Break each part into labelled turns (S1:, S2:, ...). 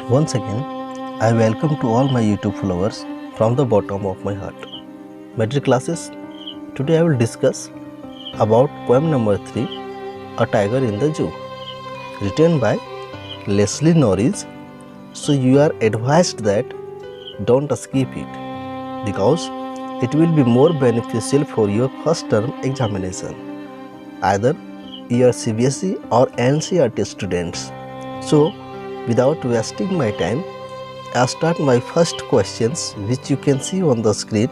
S1: Once again, I welcome to all my YouTube followers from the bottom of my heart. My dear classes, today I will discuss about poem number 3, A Tiger in the Zoo, written by Leslie Norris. So you are advised that don't skip it because it will be more beneficial for your first term examination. Either you are CBSE or NCERT students. So without wasting my time, I'll start my first questions which you can see on the screen.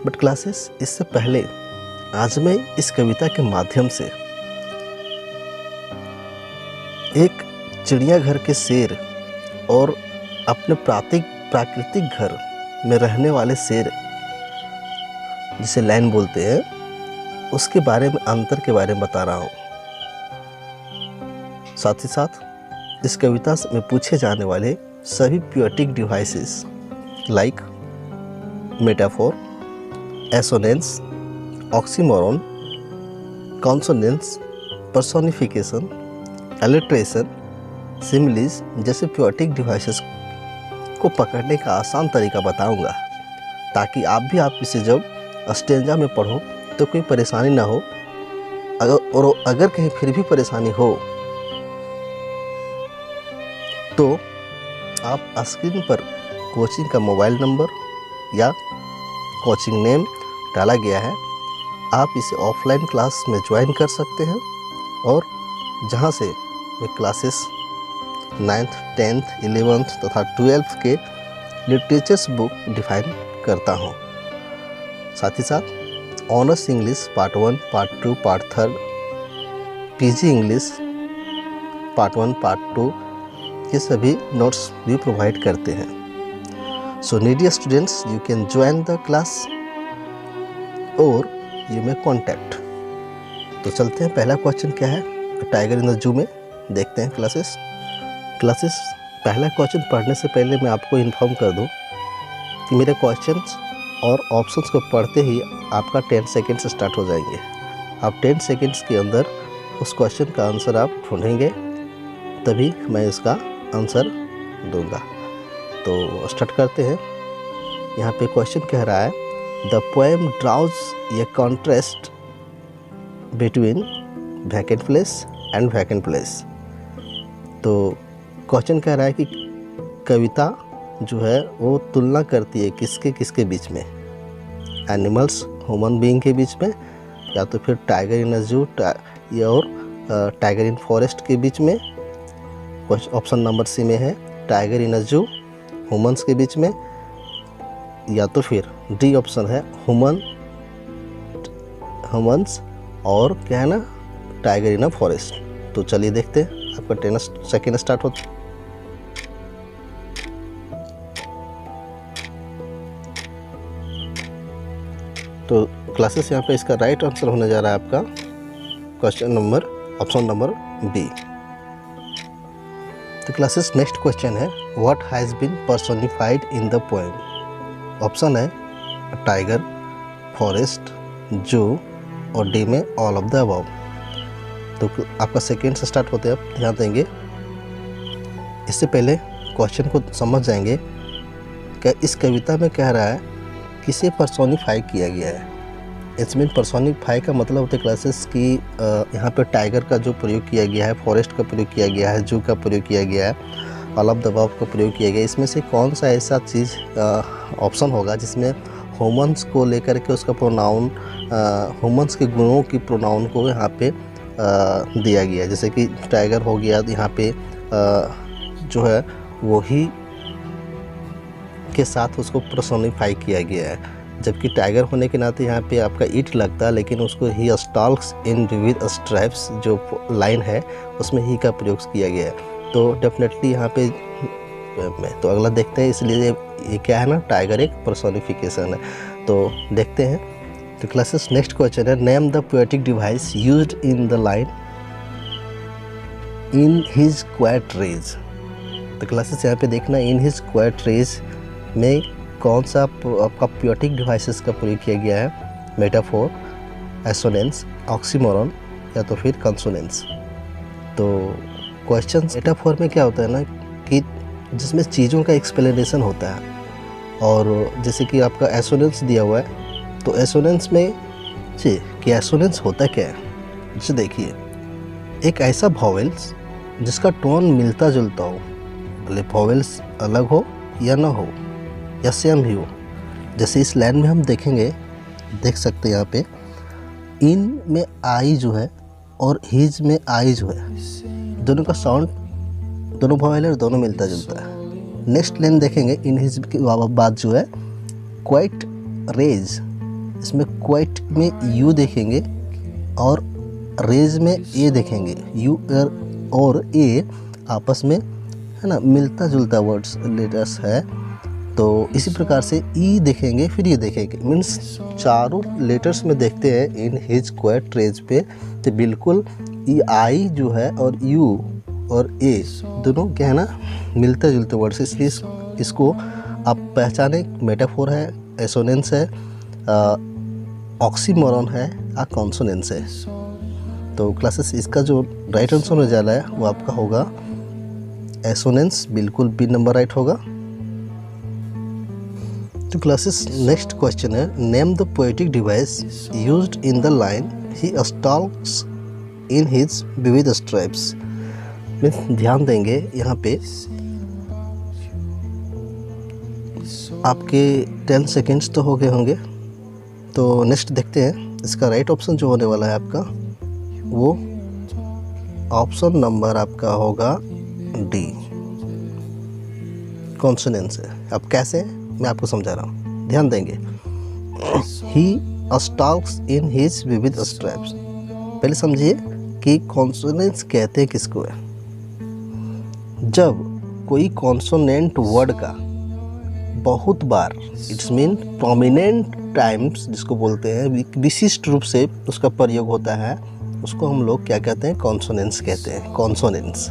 S1: But classes, इससे पहले आज मैं इस कविता के माध्यम से एक चिड़ियाघर के शेर और अपने प्राकृतिक घर में रहने वाले शेर जिसे लाइन बोलते हैं, उसके बारे में अंतर के बारे में बता रहा हूँ। साथ ही साथ इस कविता में पूछे जाने वाले सभी poetic devices like metaphor, assonance, oxymoron, consonance, personification, alliteration, similes जैसे पोएटिक डिवाइसेस को पकड़ने का आसान तरीका बताऊंगा, ताकि आप इसे जब स्टेंजा में पढ़ो तो कोई परेशानी ना हो। अगर कहीं फिर भी परेशानी हो तो आप स्क्रीन पर कोचिंग का मोबाइल नंबर या कोचिंग नेम डाला गया है, आप इसे ऑफलाइन क्लास में ज्वाइन कर सकते हैं और जहां से मैं क्लासेस 9th, 10th, 11th तथा 12th के लिटरेचर्स बुक डिफाइन करता हूं। साथ ही साथ honours English part 1, part 2, part 3, PG English part 1, part 2 ये सभी नोट्स भी प्रोवाइड करते हैं। So needy students, you can join the class और यू मे कॉन्टैक्ट। तो चलते हैं, पहला क्वेश्चन क्या है टाइगर इन द जू में देखते हैं। क्लासेस पहला क्वेश्चन पढ़ने से पहले मैं आपको इन्फॉर्म कर दूं कि मेरे क्वेश्चंस और ऑप्शंस को पढ़ते ही आपका 10 सेकेंड्स स्टार्ट हो जाएंगे। आप 10 सेकेंड्स के अंदर उस क्वेश्चन का आंसर आप ढूंढेंगे, तभी मैं इसका आंसर दूंगा। तो स्टार्ट करते हैं। यहाँ पे क्वेश्चन कह रहा है the poem drowse A contrast between vacant place and vacant place. तो क्वेश्चन कह रहा है कि कविता जो है वो तुलना करती है किसके बीच में, एनिमल्स ह्यूमन बीइंग के बीच में, या तो फिर टाइगर इन अ जू और टाइगर इन फॉरेस्ट के बीच में। ऑप्शन नंबर सी में है टाइगर इन अ जू ह्यूमंस के बीच में, या तो फिर डी ऑप्शन है ह्यूमंस और क्या है ना टाइगर इन अ फॉरेस्ट। तो चलिए देखते हैं, आपका 10 सेकेंड स्टार्ट होता है। तो क्लासेस यहाँ पे इसका राइट आंसर होने जा रहा है आपका ऑप्शन नंबर बी। तो क्लासेस नेक्स्ट क्वेश्चन है what has been personified in the poem. Option है टाइगर, फॉरेस्ट, जू और डी में ऑल ऑफ द अबव। तो आपका सेकेंड से स्टार्ट होते हैं, आप ध्यान देंगे। इससे पहले क्वेश्चन को समझ जाएंगे कि इस कविता में कह रहा है किसे पर्सोनिफाई किया गया है। इसमें पर्सोनिफाई का मतलब होता है क्लासेस कि यहाँ पे टाइगर का जो प्रयोग किया गया है, फॉरेस्ट का प्रयोग किया गया है, जू का प्रयोग किया गया है, ऑल ऑफ द अबव का प्रयोग किया गया है। इसमें से कौन सा ऐसा चीज़ ऑप्शन होगा जिसमें ह्यूमंस को लेकर के उसका प्रोनाउन, ह्यूमंस के गुणों की प्रोनाउन को यहाँ पे दिया गया है। जैसे कि टाइगर हो गया, यहाँ पे जो है वही के साथ उसको पर्सोनिफाई किया गया है, जबकि टाइगर होने के नाते यहाँ पे आपका ईट लगता है, लेकिन उसको ही स्टॉल्क्स इन विविध स्ट्राइप्स जो लाइन है उसमें ही का प्रयोग किया गया है। तो डेफिनेटली यहाँ पे तो अगला देखते हैं। इसलिए ये क्या है ना, टाइगर एक पर्सोनिफिकेशन है। तो देखते हैं। तो क्लासेस नेक्स्ट क्वेश्चन है name the poetic device used in the line in his quiet rage. तो क्लासेस यहाँ पे देखना इन हिज क्वाइट रेज में कौन सा आपका पोएटिक डिवाइसेस का प्रयोग किया गया है, मेटाफोर, एसोनेंस, ऑक्सीमोरन या तो फिर कंसोनेंस। तो क्वेश्चन मेटाफोर में क्या होता है ना, कि जिसमें चीज़ों का एक्सप्लेनेशन होता है। और जैसे कि आपका एसोनेंस दिया हुआ है, तो एसोनेंस में कि एसोनेंस होता क्या है। जैसे देखिए, एक ऐसा वॉवेल्स जिसका टोन मिलता जुलता हो, भले वॉवेल्स अलग हो या ना हो या सेम ही हो। जैसे इस लाइन में हम देखेंगे, देख सकते हैं यहाँ पे इन में आई जो है और हिज में आई जो है, दोनों का साउंड, दोनों वॉवेल है, दोनों मिलता जुलता है। नेक्स्ट लाइन देखेंगे, इन हिज के बाद जो है क्वाइट रेज, इसमें क्वाइट में यू देखेंगे और रेज में ए देखेंगे। यू और ए आपस में है ना मिलता जुलता वर्ड्स लेटर्स है। तो इसी प्रकार से ई देखेंगे, फिर ये देखेंगे, मीन्स चारों लेटर्स में देखते हैं इन हिज क्वाइट रेज पे, तो बिल्कुल ई आई जो है और यू और ए दोनों क्या है ना मिलते जुलते वर्ड्स, इसलिए इसको आप पहचाने मेटाफोर है, एसोनेंस है, ऑक्सीमोरॉन है, कॉन्सोनेंस है। तो क्लासेस इसका जो राइट आंसर होने जा रहा है वो आपका होगा एसोनेंस, बिल्कुल बी नंबर राइट होगा। तो क्लासेस नेक्स्ट क्वेश्चन है, name the poetic device used in the line he stocks in his विविध स्ट्राइप्स। ध्यान देंगे यहाँ पे आपके 10 सेकेंड्स तो हो गए होंगे। तो नेक्स्ट देखते हैं, इसका राइट ऑप्शन जो होने वाला है आपका वो ऑप्शन नंबर आपका होगा डी, कॉन्सोनेंस है। अब कैसे मैं आपको समझा रहा हूँ, ध्यान देंगे। ही स्टॉक्स इन हिज विविध स्ट्रैप्स, पहले समझिए कि कॉन्सोनेंस कहते हैं किसको है। जब कोई कॉन्सोनेंट वर्ड का बहुत बार, इट्स मीन प्रोमिनेंट टाइम्स जिसको बोलते हैं, विशिष्ट रूप से उसका प्रयोग होता है, उसको हम लोग क्या कहते हैं, कॉन्सोनेंस कहते हैं, कॉन्सोनेंस।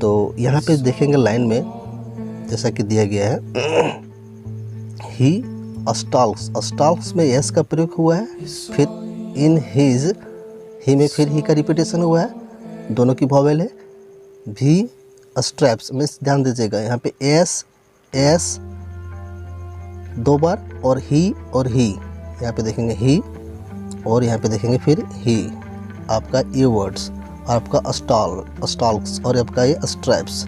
S1: तो यहाँ पे देखेंगे लाइन में जैसा कि दिया गया है, ही स्टॉक्स में एस का प्रयोग हुआ है, फिर इन हिज, ही में फिर ही का रिपीटेशन हुआ है, दोनों की वॉवेल है। भी स्ट्रैप्स में ध्यान दीजिएगा, यहाँ पे एस 2 बार और ही, यहाँ पे देखेंगे ही और यहाँ पे देखेंगे फिर ही, आपका ये वर्ड्स, आपका स्टॉक्स और आपका ये स्ट्रैप्स।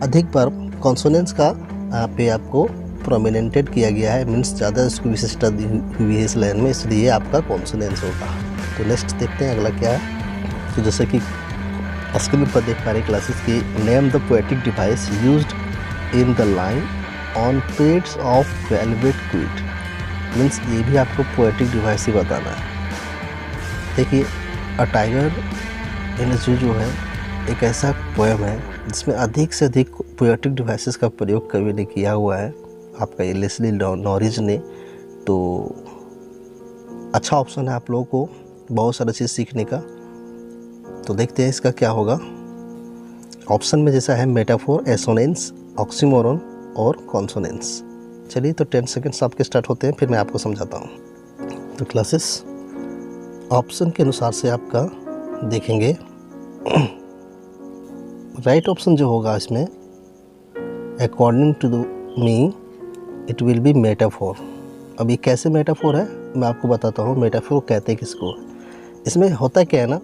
S1: अधिक बार कॉन्सोनेंस का यहाँ पे आपको प्रोमिनेंटेड किया गया है, मीन्स ज़्यादा इसकी विशिष्टता दी हुई है इस लाइन में, इसलिए आपका कॉन्सोनेंस होगा। तो नेक्स्ट देखते हैं अगला क्या है। तो जैसे कि स्क्रीन पर देख पा रहे क्लासेस की, name the poetic device used in the line on pads of velvet quit, means ये भी आपको पोएटिक डिवाइस ही बताना है। देखिए, अ टाइगर इन अ जू जो है एक ऐसा पोएम है जिसमें अधिक से अधिक पोएटिक डिवाइसेस का प्रयोग कवि ने किया हुआ है, आपका ये लेस्ली नॉरिज ने। तो अच्छा ऑप्शन है आप लोगों को बहुत सारा चीज़ सीखने का। तो देखते हैं इसका क्या होगा। ऑप्शन में जैसा है मेटाफोर, एसोनेंस, ऑक्सीमोरॉन और कॉन्सोनेंस। चलिए, तो 10 सेकेंड्स आपके स्टार्ट होते हैं, फिर मैं आपको समझाता हूँ। तो क्लासेस ऑप्शन के अनुसार से आपका देखेंगे, राइट ऑप्शन जो होगा इसमें, according to me it will be metaphor. अब ये कैसे मेटाफोर है मैं आपको बताता हूँ। मेटाफोर कहते हैं किसको। इसमें होता क्या है ना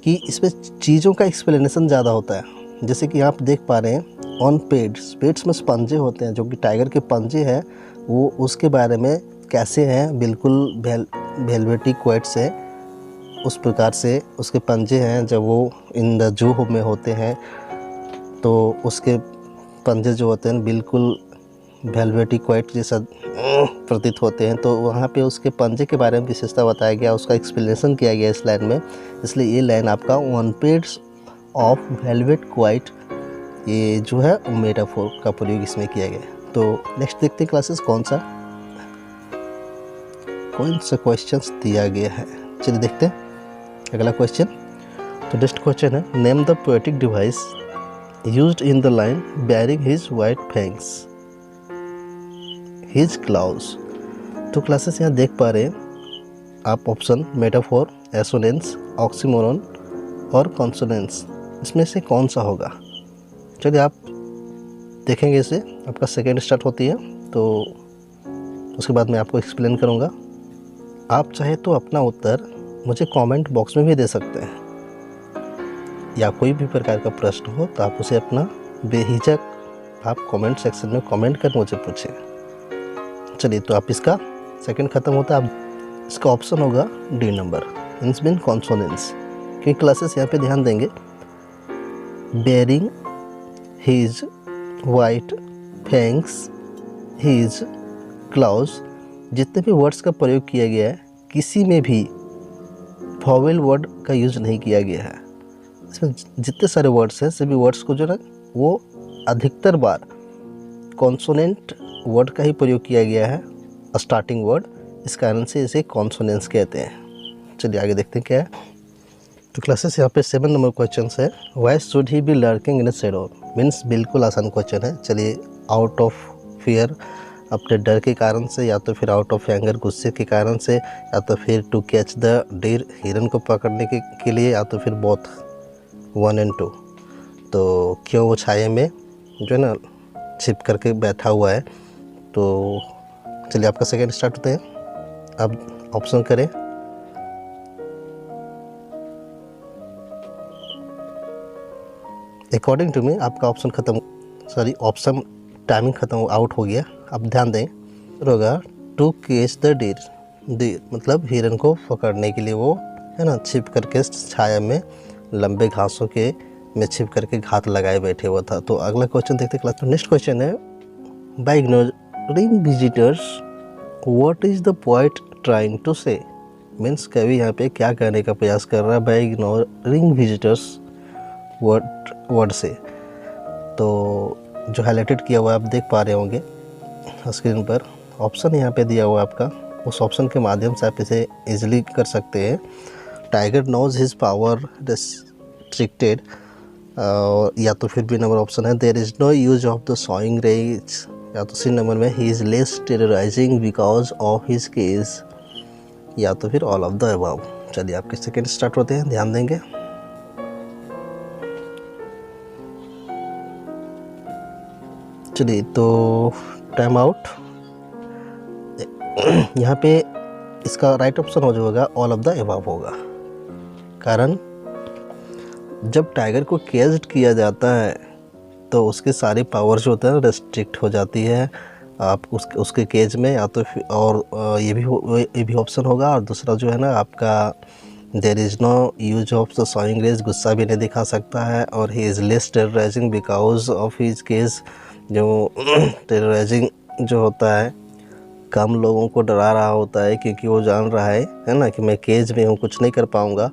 S1: कि इसमें चीज़ों का एक्सप्लेनेशन ज़्यादा होता है। जैसे कि आप देख पा रहे हैं ऑन पेड्स में पंजे होते हैं, जो कि टाइगर के पंजे हैं, वो उसके बारे में कैसे हैं, बिल्कुल वेलवेटी क्वाइट से उस प्रकार से उसके पंजे हैं। जब वो इन द जू में होते हैं तो उसके पंजे जो होते हैं बिल्कुल वेलवेटी क्वाइट जैसा प्रतीत होते हैं। तो वहाँ पे उसके पंजे के बारे में विशेषता बताया गया, उसका एक्सप्लेनेशन किया गया इस लाइन में। इसलिए ये लाइन आपका on pads of velvet quite, ये जो है मेटाफोर का प्रयोग इसमें किया गया। तो नेक्स्ट देखते हैं क्लासेस कौन सा क्वेश्चंस दिया गया है। चलिए देखते हैं अगला क्वेश्चन। तो नेक्स्ट क्वेश्चन है, name the poetic device used in the line baring his white fangs his claws. तो क्लासेस यहाँ देख पा रहे हैं आप ऑप्शन मेटाफोर, एसोनेंस, ऑक्सीमोरॉन और कॉन्सोनेंस, इसमें से कौन सा होगा। चलिए आप देखेंगे इसे। आपका सेकेंड स्टार्ट होती है, तो उसके बाद मैं आपको एक्सप्लेन करूँगा। आप चाहे तो अपना उत्तर मुझे कमेंट बॉक्स में भी दे सकते हैं, या कोई भी प्रकार का प्रश्न हो तो आप उसे अपना बेहिचक आप कमेंट सेक्शन में कमेंट कर मुझे पूछें। चलिए, तो आप इसका सेकंड ख़त्म होता है। आप इसका ऑप्शन होगा डी नंबर, इंस मीन कॉन्सोनेंट्स। क्योंकि क्लासेस यहाँ पे ध्यान देंगे, baring his white fangs his claws, जितने भी वर्ड्स का प्रयोग किया गया है किसी में भी वॉवेल वर्ड का यूज नहीं किया गया है। इसमें जितने सारे वर्ड्स हैं सभी वर्ड्स को जो है वो अधिकतर बार कॉन्सोनेंट वर्ड का ही प्रयोग किया गया है, स्टार्टिंग वर्ड। इस कारण से इसे कॉन्सोनेंट्स कहते हैं। चलिए आगे देखते हैं क्या है। तो क्लासेस यहाँ पे 7 नंबर क्वेश्चन है, why should he be lurking in a shadow. Means बिल्कुल आसान क्वेश्चन है। चलिए, आउट ऑफ फियर, अपने डर के कारण से, या तो फिर आउट ऑफ एंगर, गुस्से के कारण से, या तो फिर टू कैच द डीर, हिरन को पकड़ने के लिए, या तो फिर बोथ 1 and 2। तो क्यों वो छाये में जो है ना छिप करके बैठा हुआ है। तो चलिए आपका सेकेंड स्टार्ट होते हैं। अब ऑप्शन करें। अकॉर्डिंग टू मी आपका ऑप्शन ख़त्म, सॉरी ऑप्शन टाइमिंग ख़त्म आउट हो गया। अब ध्यान दें, होगा टू कैच द डीर मतलब हिरन को पकड़ने के लिए वो है ना छिप करके छाया में लंबे घासों के में छिप करके घात लगाए बैठे हुआ था। तो अगला क्वेश्चन देखते क्लास। तो नेक्स्ट क्वेश्चन है, by ignoring visitors what is the poet trying to say. Means कवि यहाँ पे क्या कहने का प्रयास कर रहा है, बाय इग्नोरिंग विजिटर्स वर्ड से। तो जो हाईलाइटेड किया हुआ आप देख पा रहे होंगे स्क्रीन पर, ऑप्शन यहाँ पे दिया हुआ है आपका। उस ऑप्शन के माध्यम से आप इसे इजीली कर सकते हैं। Tiger knows his power restricted, या तो फिर बी नंबर ऑप्शन है, there is no use of the showing rage, या तो सी नंबर में he is less terrorising because of his cage, या तो फिर ऑल ऑफ द अबव। चलिए आपके सेकेंड स्टार्ट होते हैं, ध्यान देंगे। चलिए, तो टाइम आउट। यहाँ पे इसका राइट ऑप्शन हो जाएगा ऑल ऑफ द अबव होगा। कारण जब टाइगर को केज्ड किया जाता है तो उसके सारी पावर जो होता है रेस्ट्रिक्ट हो जाती है आप उसके केज में, या तो और ये भी ऑप्शन होगा। और दूसरा जो है ना आपका, there is no use of the showing rage, गुस्सा भी नहीं दिखा सकता है। और he is less terrorising because of his cage, जो टेरराइजिंग जो होता है कम लोगों को डरा रहा होता है, क्योंकि वो जान रहा है ना कि मैं केज में हूँ, कुछ नहीं कर पाऊँगा।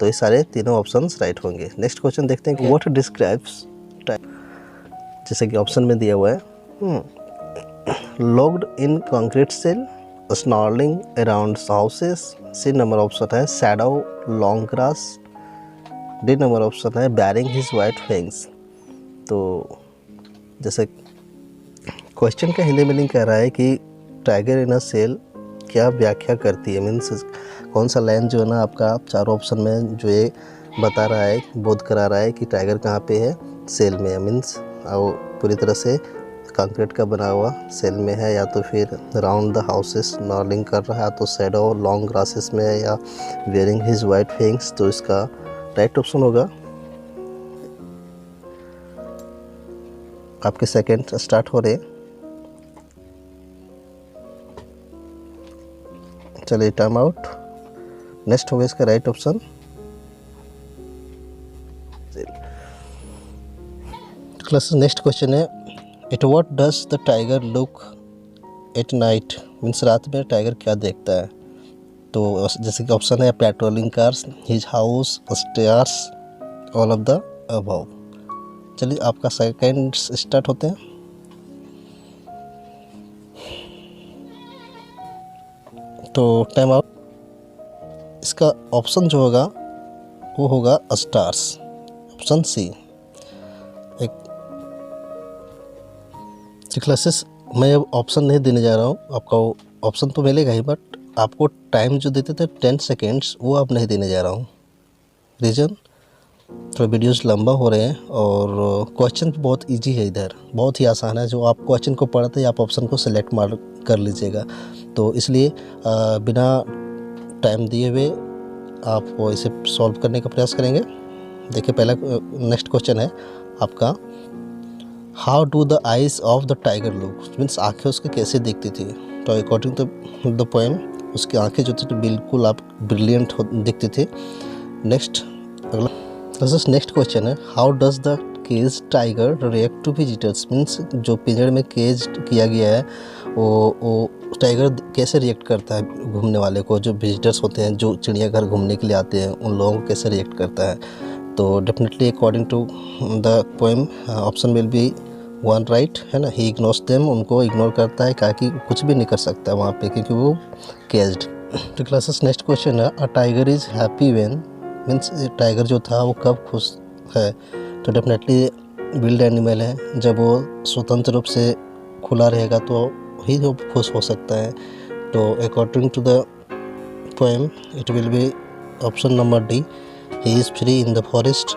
S1: तो ये सारे तीनों ऑप्शंस राइट होंगे। नेक्स्ट क्वेश्चन देखते हैं कि व्हाट डिस्क्राइब्स, जैसे कि ऑप्शन में दिया हुआ है, locked in concrete cell, snarling around houses. C number option है shadow long grass. D number option है बैरिंग हिज वाइट फैंग्स। तो जैसे क्वेश्चन का हिंदी मीनिंग कह रहा है कि टाइगर इन अ सेल क्या व्याख्या करती है। मीन्स कौन सा लाइन जो है ना आपका चारों ऑप्शन में जो ये बता रहा है, बोध करा रहा है कि टाइगर कहाँ पे है, सेल में है। मीन्स वो पूरी तरह से कंक्रीट का बना हुआ सेल में है, या तो फिर राउंड द हाउसेस नॉर्लिंग कर रहा है, तो शैडो लॉन्ग ग्रासेस में है, या वेयरिंग हिज वाइट फैंग्स। तो इसका राइट ऑप्शन होगा आपके सेकंड स्टार्ट हो रहे। चलिए टाइम आउट। नेक्स्ट होगा इसका right option. Class next question है, at what does the tiger look at night. Means रात में टाइगर क्या देखता है। तो जैसे कि ऑप्शन है patrolling cars, his house, stairs, all of the above. चलिए आपका सेकंड स्टार्ट होते हैं। तो टाइम आउट। इसका ऑप्शन जो होगा वो होगा स्टार्स, ऑप्शन सी। क्लासेस मैं अब ऑप्शन नहीं देने जा रहा हूँ, आपका ऑप्शन तो मिलेगा ही, बट आपको टाइम जो देते थे 10 सेकेंड्स वो अब नहीं देने जा रहा हूँ। रीज़न तो वीडियोस लंबा हो रहे हैं और क्वेश्चन बहुत इजी है, इधर बहुत ही आसान है। जो आप क्वेश्चन को पढ़ते हैं आप ऑप्शन को सिलेक्ट मार कर लीजिएगा। तो इसलिए बिना टाइम दिए हुए आप वो इसे सॉल्व करने का प्रयास करेंगे। देखिए पहला नेक्स्ट क्वेश्चन है आपका, how do the eyes of the tiger look, means आँखें उसके कैसे दिखती थी। तो अकॉर्डिंग टू द पोएम उसकी आँखें जो थी बिल्कुल आप ब्रिलियंट दिखती थी। नेक्स्ट अगला नेक्स्ट क्वेश्चन है, how does the cage tiger react to visitors, means जो पिंजरे में केज किया गया है वो टाइगर कैसे रिएक्ट करता है घूमने वाले को, जो विजिटर्स होते हैं जो चिड़ियाघर घूमने के लिए आते हैं उन लोगों को कैसे रिएक्ट करता है। तो definitely according to the poem option will be 1 right है ना। ही इग्नोर्स देम, उनको इग्नोर करता है ताकि कुछ भी नहीं कर सकता है वहाँ पे क्योंकि वो केज्ड। तो क्लासेस नेक्स्ट क्वेश्चन है, a tiger is happy when, means tiger जो था वो कब खुश है। तो डेफिनेटली विल्ड एनिमल है, जब वो स्वतंत्र रूप से खुला रहेगा तो ही वो खुश हो सकता है। तो according to the poem it will be option number D, he is free in the forest.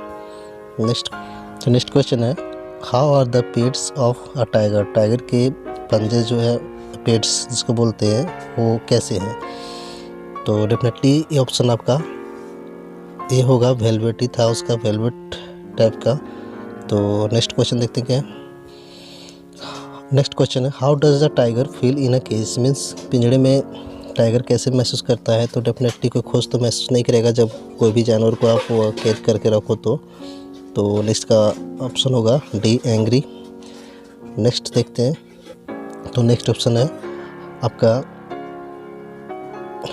S1: Next question है, how are the pets of a tiger, tiger के पंजे जो है पेट्स जिसको बोलते हैं वो कैसे हैं। तो डेफिनेटली ये ऑप्शन आपका ये होगा, वेलवेटी था उसका, वेलवेट टाइप का। तो नेक्स्ट क्वेश्चन देखते हैं क्या है। नेक्स्ट क्वेश्चन है, how does the tiger feel in a cage, means पिंजड़े में टाइगर कैसे महसूस करता है। तो डेफिनेटली कोई खुश तो महसूस नहीं करेगा जब कोई भी जानवर को आप कैद करके रखो तो नेक्स्ट का ऑप्शन होगा डी, एंग्री। नेक्स्ट देखते हैं। तो नेक्स्ट ऑप्शन है आपका,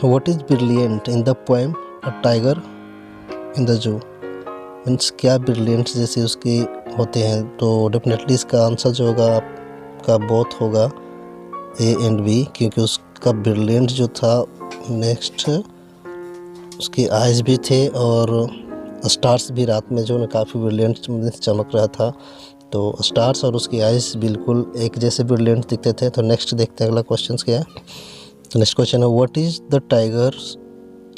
S1: what is brilliant in the poem a tiger in the zoo, means क्या ब्रिलियंट जैसे उसके होते हैं। तो डेफिनेटली इसका आंसर जो होगा आपका बोथ होगा ए एंड बी, क्योंकि उसका ब्रिलियंट जो था नेक्स्ट उसके आइज़ भी थे और स्टार्स भी रात में जो ना काफ़ी ब्रिलियंट चमक रहा था। तो स्टार्स और उसकी आइज़ बिल्कुल एक जैसे ब्रिलियंट दिखते थे। तो नेक्स्ट देखते हैं अगला क्वेश्चन क्या है। तो नेक्स्ट क्वेश्चन है, what is the tigers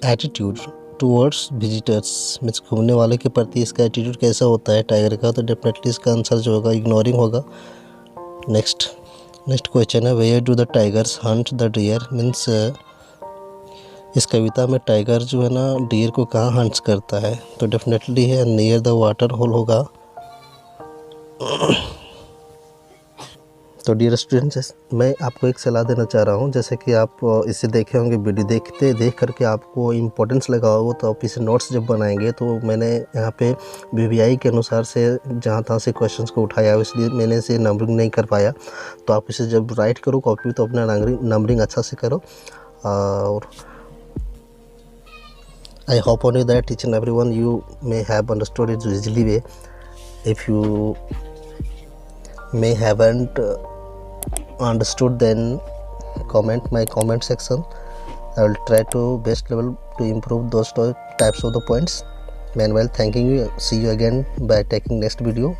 S1: attitude towards visitors, means घूमने वाले के प्रति इसका एटीट्यूड कैसा होता है टाइगर का। तो डेफिनेटली इसका आंसर जो होगा इग्नोरिंग होगा। नेक्स्ट क्वेश्चन है, where do the tigers hunt the deer, means इस कविता में टाइगर जो है ना डियर को कहाँ हंट्स करता है। तो डेफिनेटली है नियर द वाटर होल होगा। तो डियर स्टूडेंट्स, मैं आपको एक सलाह देना चाह रहा हूँ, जैसे कि आप इसे देखे होंगे वीडियो देख करके आपको इम्पोर्टेंस लगा होगा, तो आप इसे नोट्स जब बनाएंगे तो मैंने यहाँ पे VVI के अनुसार से जहाँ तहाँ से क्वेश्चंस को उठाया, इसलिए मैंने इसे नंबरिंग नहीं कर पाया। तो आप इसे जब राइट करो कॉपी तो अपना नंबरिंग अच्छा से करो। और I hope only that each and everyone you may have understood it easily way. If you may haven't understood, then comment my comment section. I will try to best level to improve those types of the points. Meanwhile, thanking you. See you again by taking next video.